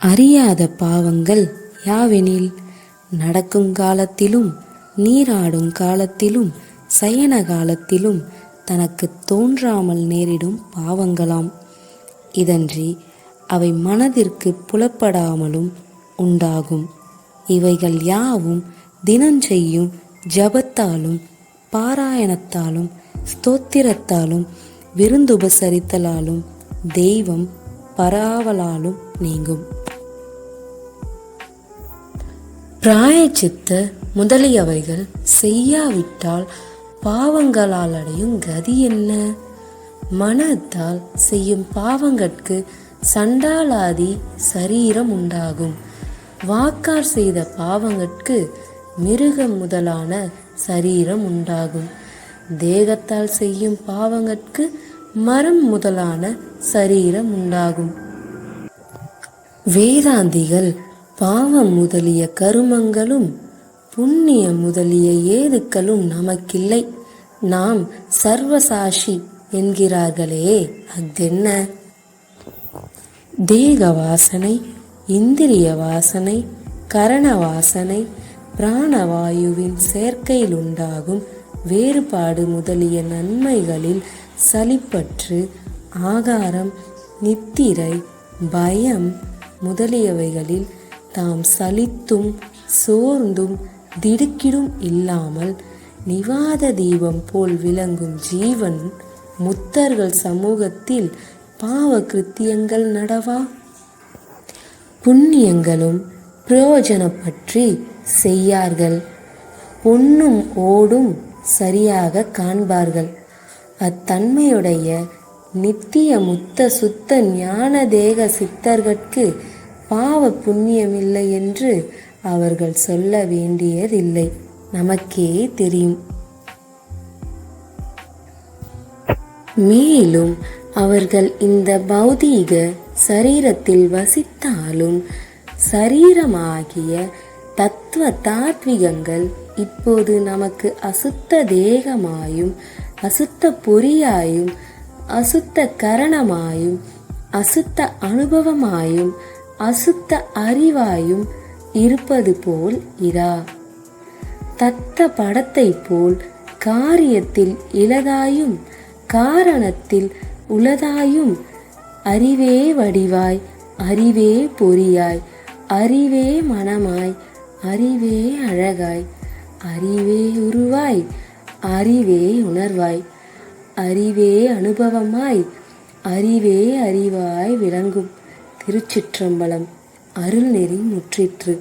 அறியாத பாவங்கள் யாவெனில், நடக்கும் காலத்திலும் நீராடும் காலத்திலும் சயன காலத்திலும் தனக்கு தோன்றாமல் நேரிடும் பாவங்களாம். இதன்றி அவை மனதிற்கு புலப்படாமலும் உண்டாகும். இவைகள் யாவும் தினஞ்செய்யும் ஜபத்தாலும் பாராயணத்தாலும் ஸ்தோத்திரத்தாலும் விருந்துபசரித்தலாலும் தெய்வம் பராவலாலும் நீங்கும். பிராயச்சித்த முதலியவைகள் செய்யாவிட்டால் பாவங்களால் அடையும் கதி என்ன? மனத்தால் செய்யும் பாவங்கட்கு சண்டாலாதி சரீரம் உண்டாகும். வாக்கார் செய்த பாவங்கட்கு மிருகம் முதலான சரீரம் உண்டாகும். தேகத்தால் செய்யும் பாவங்கட்கு மரம் முதலான சரீரம் உண்டாகும். வேதாந்திகள் பாவம் முதலிய கருமங்களும் புண்ணிய முதலிய ஏதுக்களும் நமக்கில்லை, நாம் சர்வசாஷி என்கிறார்களே, அதென்ன? தேக வாசனை, இந்திரிய வாசனை, கரண வாசனை, பிராணவாயுவின் சேர்க்கையில் உண்டாகும் வேறுபாடு முதலிய நன்மைகளில் சலிப்பற்று, ஆகாரம், நித்திரை, பயம் முதலியவைகளில் தாம் சலித்தும் சோர்ந்தும் திடுக்கிடும் இல்லாமல் நிவாத தீபம் போல் விளங்கும் ஜீவன் முத்தர்கள் சமூகத்தில் பாவ கிருத்தியங்கள் நடவா? புண்ணியங்களும் பிரயோஜனப்பற்றி செய்யார்கள். பொன்னும் ஓடும் சரியாக காண்பார்கள். அத்தன்மையுடைய நித்திய முத்த சுத்த ஞான தேக சித்தர்கட்கு பாவ புண்ணியமில்லை என்று அவர்கள் சொல்ல வேண்டியதில்லை, நமக்கே தெரியும். மேலும் அவர்கள் இந்த பௌதீக சரீரத்தில் வசித்தாலும் சரீரமாகிய தத்துவ தாத்விகங்கள் இப்போது நமக்கு அசுத்த தேகமாயும் அசுத்த பொறியாயும் அசுத்த கரணமாயும் அசுத்த அனுபவமாயும் அசுத்த அறிவாயும் இருப்பது போல் இரா. தத்த படத்தை போல் காரியத்தில் இலதாயும் காரணத்தில் உளதாயும் அறிவே வடிவாய் அறிவே பொறியாய் அறிவே மனமாய் அறிவே அழகாய் அறிவே உருவாய் அறிவே உணர்வாய் அறிவே அனுபவமாய் அறிவே அறிவாய் விளங்கும். திருச்சிற்றம்பலம். அருள்நெறி முற்றிற்று.